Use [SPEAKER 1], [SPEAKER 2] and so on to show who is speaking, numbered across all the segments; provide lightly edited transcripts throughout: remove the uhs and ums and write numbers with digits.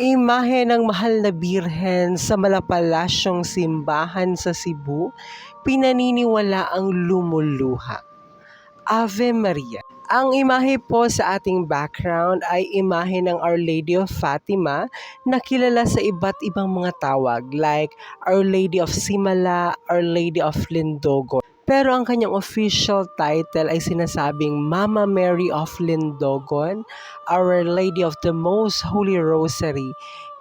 [SPEAKER 1] Imahe ng mahal na birhen sa malapalasyong simbahan sa Cebu, pinaniniwalaang lumuluha. Ave Maria. Ang imahe po sa ating background ay imahe ng Our Lady of Fatima na kilala sa iba't ibang mga tawag like Our Lady of Simala, Our Lady of Lindogon. Pero ang kanyang official title ay sinasabing Mama Mary of Lindogon, Our Lady of the Most Holy Rosary,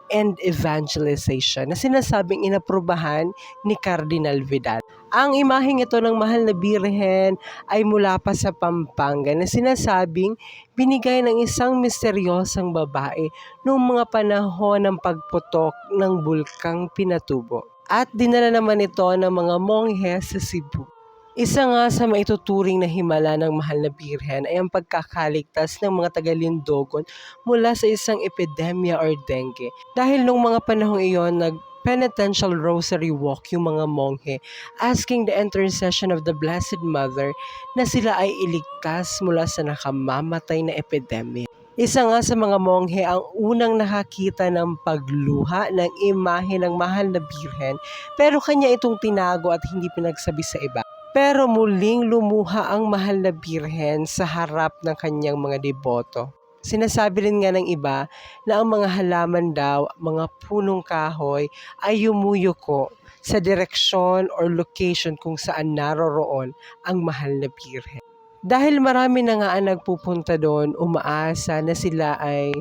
[SPEAKER 1] and Evangelization na sinasabing inaprubahan ni Cardinal Vidal. Ang imaheng ito ng mahal na birhen ay mula pa sa Pampanga na sinasabing binigay ng isang misteryosang babae noong mga panahon ng pagputok ng bulkang Pinatubo. At dinala naman ito ng mga monghe sa Cebu. Isa nga sa maituturing na himala ng mahal na birhen ay ang pagkakaligtas ng mga taga-Lindogon mula sa isang epidemya or dengue. Dahil nung mga panahong iyon, nag-penitential rosary walk yung mga monghe asking the intercession of the Blessed Mother na sila ay iligtas mula sa nakamamatay na epidemya. Isa nga sa mga monghe ang unang nakakita ng pagluha ng imahe ng mahal na birhen pero kanya itong tinago at hindi pinagsabi sa iba. Pero muling lumuha ang mahal na birhen sa harap ng kanyang mga deboto. Sinasabi rin nga ng iba na ang mga halaman daw, mga punong kahoy ay yumuyuko sa direksyon or location kung saan naroroon ang mahal na birhen. Dahil marami na nga ang nagpupunta doon, umaasa na sila ay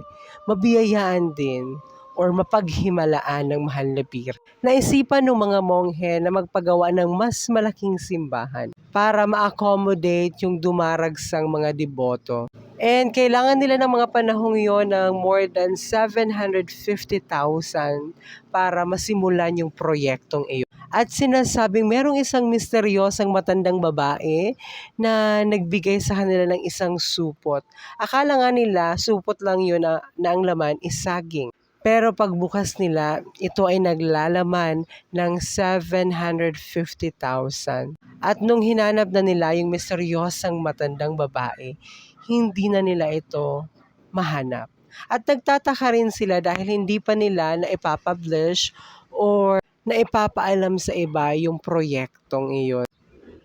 [SPEAKER 1] mabiyayaan din or mapaghimalaan ng mahal na birhen. Naisipan ng mga monghe na magpagawa ng mas malaking simbahan para ma-accommodate yung dumaragsang mga deboto. And kailangan nila ng mga panahong yon ng more than 750,000 para masimulan yung proyektong iyon. At sinasabing merong isang misteryosang matandang babae na nagbigay sa kanila ng isang supot. Akala nga nila supot lang yun na ang laman is saging. Pero pagbukas nila, ito ay naglalaman ng 750,000. At nung hinanap na nila yung misteryosang matandang babae, hindi na nila ito mahanap. At nagtataka rin sila dahil hindi pa nila na ipapublish or na ipapaalam sa iba yung proyektong iyon.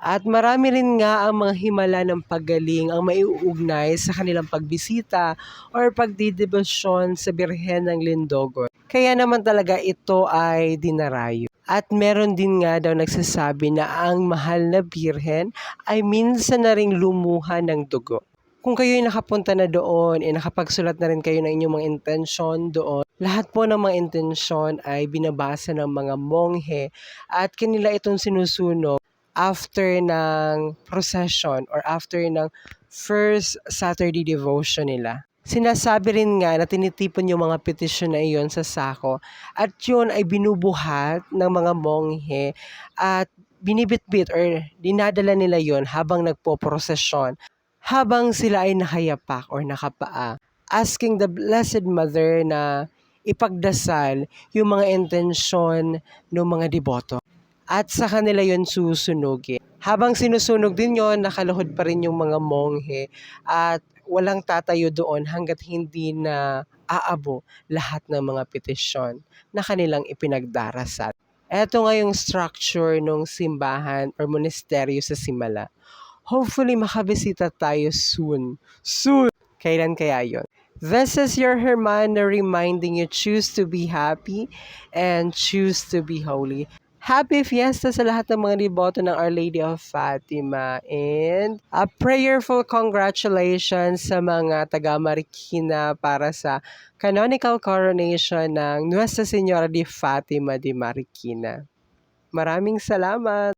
[SPEAKER 1] At marami rin nga ang mga himala ng paggaling ang maiuugnay sa kanilang pagbisita or pagdidebosyon sa Birhen ng Lindogon. Kaya naman talaga ito ay dinarayo. At meron din nga daw nagsasabi na ang mahal na birhen ay minsan na ring lumuha ng dugo. Kung kayo'y nakapunta na doon, nakapagsulat na rin kayo ng inyong mga intensyon doon, lahat po ng mga intensyon ay binabasa ng mga monghe at kanila itong sinusunog after ng procession or after ng first Saturday devotion nila. Sinasabi rin nga na tinitipon yung mga petisyon na iyon sa sako at yun ay binubuhat ng mga monghe at binibitbit or dinadala nila yon habang nagpo-prosesyon, habang sila ay nakayapak or nakapaa, asking the Blessed Mother na ipagdasal yung mga intensyon ng mga deboto. At sa kanila yon susunugin. Habang sinusunog din yon, nakaluhod pa rin yung mga monghe at walang tatayo doon hanggat hindi na aabo lahat ng mga petisyon na kanilang ipinagdarasal. Ito nga yung structure ng simbahan or monasteryo sa Simala. Hopefully makabisita tayo soon. Soon! Kailan kaya yon? This is your Hermana reminding you choose to be happy and choose to be holy. Happy Fiesta sa lahat ng mga deboto ng Our Lady of Fatima and a prayerful congratulations sa mga taga Marikina para sa canonical coronation ng Nuestra Señora de Fatima de Marikina. Maraming salamat!